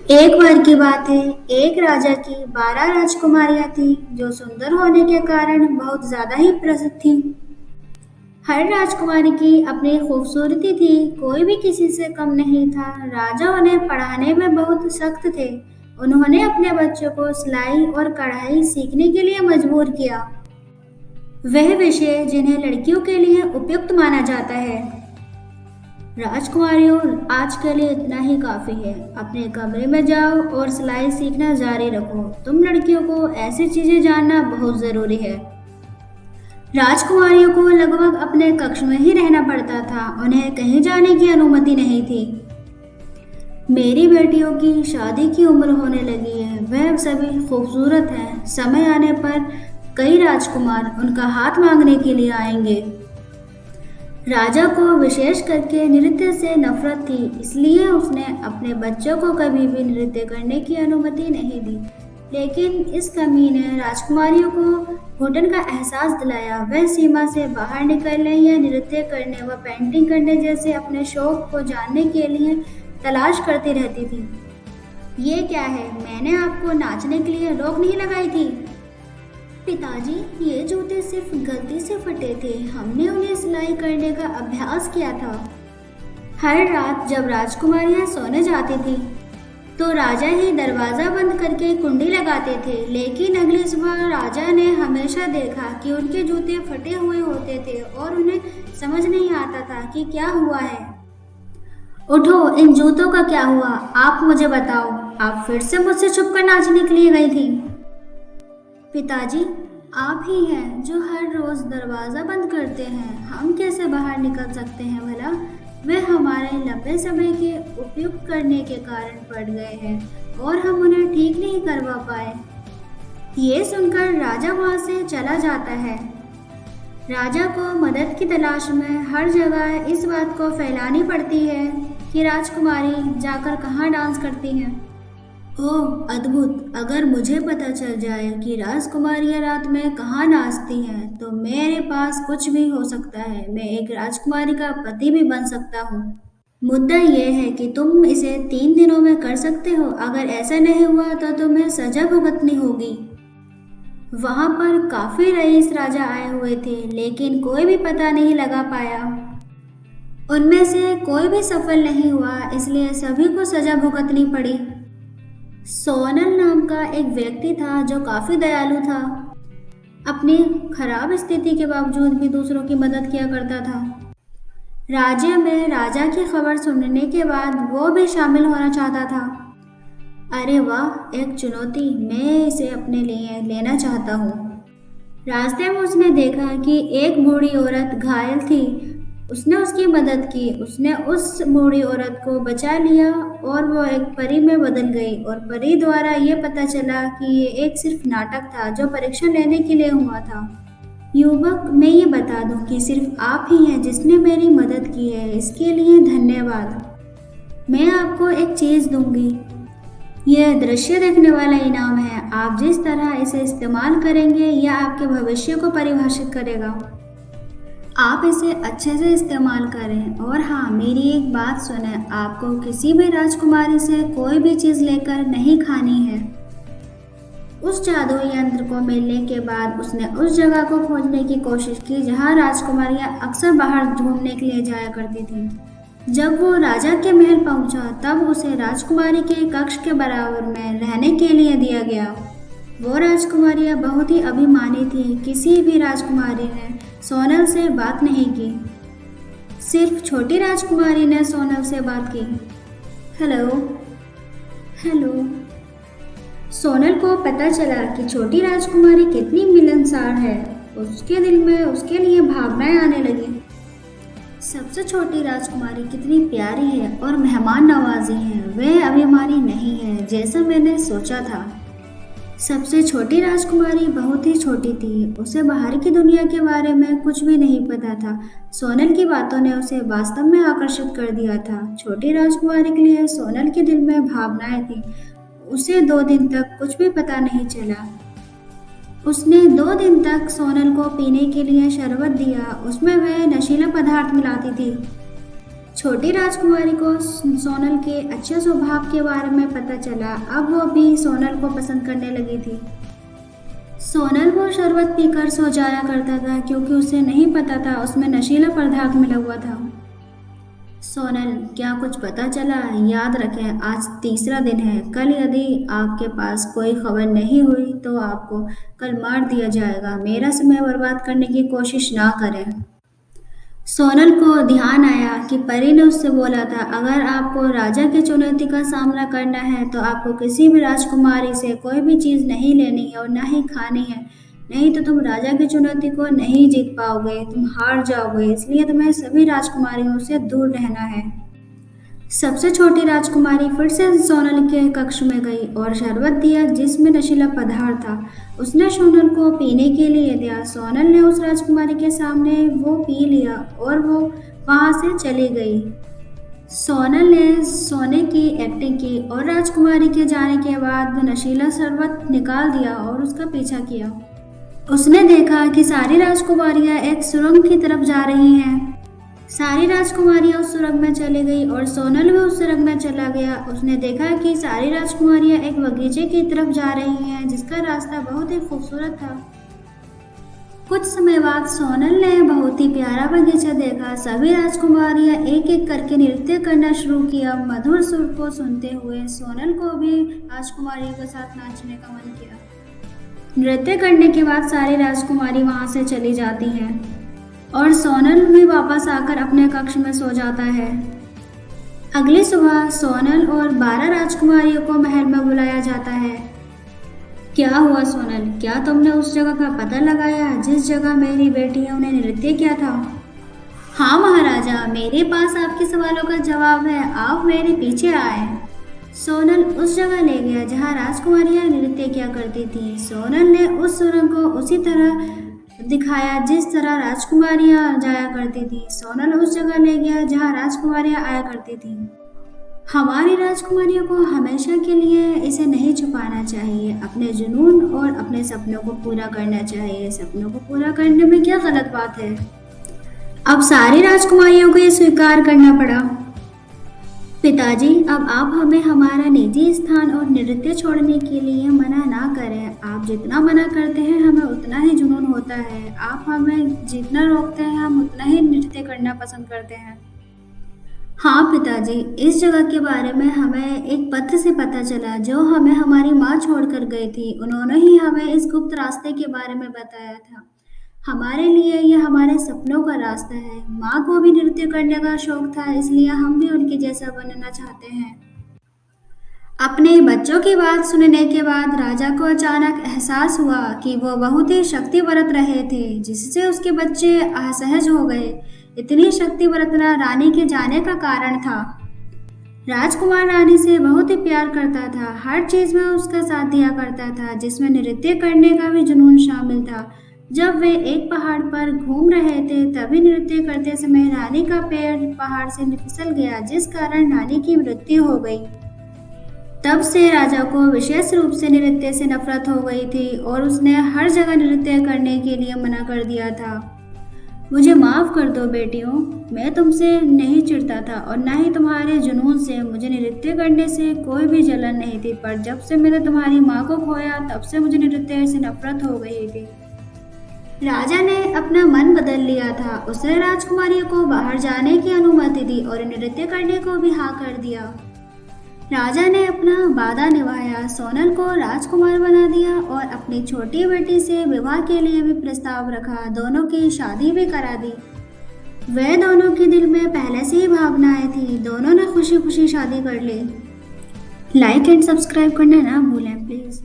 एक बार की बात है। एक राजा की 12 राजकुमारियां थी जो सुंदर होने के कारण बहुत ज्यादा ही प्रसिद्ध थी। हर राजकुमारी की अपनी खूबसूरती थी, कोई भी किसी से कम नहीं था। राजा उन्हें पढ़ाने में बहुत सख्त थे। उन्होंने अपने बच्चों को सिलाई और कढ़ाई सीखने के लिए मजबूर किया, वह विषय जिन्हें लड़कियों के लिए उपयुक्त माना जाता है। राजकुमारियों, आज के लिए इतना ही काफी है। अपने कमरे में जाओ और सिलाई सीखना जारी रखो। तुम लड़कियों को ऐसी चीजें जानना बहुत जरूरी है। राजकुमारियों को लगभग अपने कक्ष में ही रहना पड़ता था, उन्हें कहीं जाने की अनुमति नहीं थी। मेरी बेटियों की शादी की उम्र होने लगी है, वह सभी खूबसूरत हैं। समय आने पर कई राजकुमार उनका हाथ मांगने के लिए आएंगे। राजा को विशेष करके नृत्य से नफरत थी, इसलिए उसने अपने बच्चों को कभी भी नृत्य करने की अनुमति नहीं दी। लेकिन इस कमी ने राजकुमारियों को घुटन का एहसास दिलाया। वह सीमा से बाहर निकलने या नृत्य करने व पेंटिंग करने जैसे अपने शौक को जानने के लिए तलाश करती रहती थी। ये क्या है? मैंने आपको नाचने के लिए रोक नहीं लगाई थी। पिताजी, ये जूते सिर्फ गलती से फटे थे, हमने उन्हें सिलाई करने का अभ्यास किया था। हर रात जब राजकुमारियां सोने जाती थी तो राजा ही दरवाजा बंद करके कुंडी लगाते थे। लेकिन अगली सुबह राजा ने हमेशा देखा कि उनके जूते फटे हुए होते थे और उन्हें समझ नहीं आता था कि क्या हुआ है। उठो, इन जूतों का क्या हुआ? आप मुझे बताओ। आप फिर से मुझसे छुपकर नाचने के लिए गई थी। पिताजी, आप ही हैं जो हर रोज दरवाजा बंद करते हैं, हम कैसे बाहर निकल सकते हैं भला? वे हमारे लंबे समय के उपयुक्त करने के कारण पड़ गए हैं और हम उन्हें ठीक नहीं करवा पाए। ये सुनकर राजा वहां से चला जाता है। राजा को मदद की तलाश में हर जगह इस बात को फैलानी पड़ती है कि राजकुमारी जाकर कहाँ डांस करती हैं। ओह अद्भुत! अगर मुझे पता चल जाए कि राजकुमारियां रात में कहाँ नाचती हैं, तो मेरे पास कुछ भी हो सकता है। मैं एक राजकुमारी का पति भी बन सकता हूँ। मुद्दा यह है कि तुम इसे 3 दिनों में कर सकते हो। अगर ऐसा नहीं हुआ तो तुम्हें सजा भुगतनी होगी। वहां पर काफी रईस राजा आए हुए थे, लेकिन कोई भी पता नहीं लगा पाया। उनमें से कोई भी सफल नहीं हुआ, इसलिए सभी को सजा भुगतनी पड़ी। सोनल नाम का एक व्यक्ति था जो काफी दयालु था। अपनी खराब स्थिति के बावजूद भी दूसरों की मदद किया करता था। राज्य में राजा की खबर सुनने के बाद वो भी शामिल होना चाहता था। अरे वाह, एक चुनौती! मैं इसे अपने लिए लेना चाहता हूँ। रास्ते में उसने देखा कि एक बूढ़ी औरत घायल थी। उसने उसकी मदद की। उसने उस बूढ़ी औरत को बचा लिया और वो एक परी में बदल गई। और परी द्वारा ये पता चला कि ये एक सिर्फ नाटक था जो परीक्षा लेने के लिए हुआ था। युवक, मैं ये बता दूं कि सिर्फ आप ही हैं जिसने मेरी मदद की है, इसके लिए धन्यवाद। मैं आपको एक चीज दूंगी। यह दृश्य देखने वाला इनाम है। आप जिस तरह इसे इस्तेमाल करेंगे यह आपके भविष्य को परिभाषित करेगा। आप इसे अच्छे से इस्तेमाल करें। और हाँ, मेरी एक बात सुने, आपको किसी भी राजकुमारी से कोई भी चीज लेकर नहीं खानी है। उस जादुई यंत्र को मिलने के बाद उसने उस जगह को खोजने की कोशिश की जहाँ राजकुमारियां अक्सर बाहर घूमने के लिए जाया करती थीं। जब वो राजा के महल पहुंचा तब उसे राजकुमारी के कक्ष के बराबर में रहने के लिए दिया गया। वो राजकुमारियां बहुत ही अभिमानी थी। किसी भी राजकुमारी ने सोनल से बात नहीं की। सिर्फ छोटी राजकुमारी ने सोनल से बात की। Hello hello. सोनल को पता चला कि छोटी राजकुमारी कितनी मिलनसार है। उसके दिल में उसके लिए भावनाएं आने लगी। सबसे छोटी राजकुमारी कितनी प्यारी है और मेहमान नवाजी है। वह अभिमानी नहीं है जैसा मैंने सोचा था। सबसे छोटी राजकुमारी बहुत ही छोटी थी। उसे बाहर की दुनिया के बारे में कुछ भी नहीं पता था। सोनल की बातों ने उसे वास्तव में आकर्षित कर दिया था। छोटी राजकुमारी के लिए सोनल के दिल में भावनाएं थी। उसे 2 दिन तक कुछ भी पता नहीं चला। उसने 2 दिन तक सोनल को पीने के लिए शरबत दिया। उसमें वह नशीला पदार्थ मिलाती थी। छोटी राजकुमारी को सोनल के अच्छे स्वभाव के बारे में पता चला। अब वो भी सोनल को पसंद करने लगी थी। सोनल वो शरबत पीकर सो जाया करता था क्योंकि उसे नहीं पता था उसमें नशीला पदार्थ मिला हुआ था। सोनल, क्या कुछ पता चला? याद रखें, आज तीसरा दिन है। कल यदि आपके पास कोई खबर नहीं हुई तो आपको कल मार दिया जाएगा। मेरा समय बर्बाद करने की कोशिश ना करें। सोनल को ध्यान आया कि परी ने उससे बोला था, अगर आपको राजा की चुनौती का सामना करना है तो आपको किसी भी राजकुमारी से कोई भी चीज़ नहीं लेनी है और ना ही खानी है, नहीं तो तुम राजा की चुनौती को नहीं जीत पाओगे, तुम हार जाओगे। इसलिए तुम्हें सभी राजकुमारियों से दूर रहना है। सबसे छोटी राजकुमारी फिर से सोनल के कक्ष में गई और शरबत दिया जिसमें नशीला पदार्थ था। उसने सोनल को पीने के लिए दिया। सोनल ने उस राजकुमारी के सामने वो पी लिया और वो वहां से चली गई। सोनल ने सोने की एक्टिंग की और राजकुमारी के जाने के बाद नशीला शरबत निकाल दिया और उसका पीछा किया। उसने देखा कि सारी राजकुमारियां एक सुरंग की तरफ जा रही हैं। सारी राजकुमारियां उस सुरंग में चली गई और सोनल भी उस सुरंग में चला गया। उसने देखा कि सारी राजकुमारियां एक बगीचे की तरफ जा रही हैं जिसका रास्ता बहुत ही खूबसूरत था। कुछ समय बाद सोनल ने बहुत ही प्यारा बगीचा देखा। सभी राजकुमारियां एक एक करके नृत्य करना शुरू किया। मधुर सुर को सुनते हुए सोनल को भी राजकुमारियों के साथ नाचने का मन किया। नृत्य करने के बाद सारी राजकुमारी वहां से चली जाती हैं और सोनल भी वापस आकर अपने कक्ष में सो जाता है। अगली सुबह सोनल और 12 राजकुमारियों को महल में बुलाया जाता है। क्या हुआ सोनल, क्या तुमने उस जगह का पता लगाया जिस जगह मेरी बेटियों ने नृत्य किया था? हाँ महाराजा, मेरे पास आपके सवालों का जवाब है, आप मेरे पीछे आए। सोनल उस जगह ले गया जहाँ राजकुमारियां नृत्य किया करती थी। सोनल ने उस सुरंग को उसी तरह दिखाया जिस तरह राजकुमारियां जाया करती थी। सोनल उस जगह ले गया जहां राजकुमारियां आया करती थी। हमारी राजकुमारियों को हमेशा के लिए इसे नहीं छुपाना चाहिए। अपने जुनून और अपने सपनों को पूरा करना चाहिए। सपनों को पूरा करने में क्या गलत बात है? अब सारी राजकुमारियों को ये स्वीकार करना पड़ा। पिताजी, अब आप हमें हमारा निजी स्थान और नृत्य छोड़ने के लिए मना ना करें। आप जितना मना करते हैं हमें उतना ही जुनून होता है। आप हमें जितना रोकते हैं हम उतना ही नृत्य करना पसंद करते हैं। हाँ पिताजी, इस जगह के बारे में हमें एक पत्र से पता चला जो हमें हमारी माँ छोड़कर गई थी। उन्होंने ही हमें इस गुप्त रास्ते के बारे में बताया था। हमारे लिए यह हमारे सपनों का रास्ता है। माँ को भी नृत्य करने का शौक था, इसलिए हम भी उनके जैसा बनना चाहते हैं। अपने बच्चों की बात सुनने के बाद राजा को अचानक एहसास हुआ कि वो बहुत ही शक्ति बरत रहे थे जिससे उसके बच्चे असहज हो गए। इतनी शक्ति बरतना रानी के जाने का कारण था। राजकुमार रानी से बहुत ही प्यार करता था, हर चीज में उसका साथ दिया करता था जिसमें नृत्य करने का भी जुनून शामिल था। जब वे एक पहाड़ पर घूम रहे थे तभी नृत्य करते समय रानी का पैर पहाड़ से फिसल गया जिस कारण रानी की मृत्यु हो गई। तब से राजा को विशेष रूप से नृत्य से नफरत हो गई थी और उसने हर जगह नृत्य करने के लिए मना कर दिया था। मुझे माफ कर दो बेटियों, मैं तुमसे नहीं चिढ़ता था और न ही तुम्हारे जुनून से। मुझे नृत्य करने से कोई भी जलन नहीं थी, पर जब से मैंने तुम्हारी माँ को खोया तब से मुझे नृत्य से नफरत हो गई थी। राजा ने अपना मन बदल लिया था। उसने राजकुमारियों को बाहर जाने की अनुमति दी और नृत्य करने को भी हाँ कर दिया। राजा ने अपना वादा निभाया, सोनल को राजकुमार बना दिया और अपनी छोटी बेटी से विवाह के लिए भी प्रस्ताव रखा। दोनों की शादी भी करा दी। वे दोनों के दिल में पहले से ही भावनाएं थी। दोनों ने खुशी खुशी शादी कर ली। लाइक एंड सब्सक्राइब करना ना भूलें प्लीज़।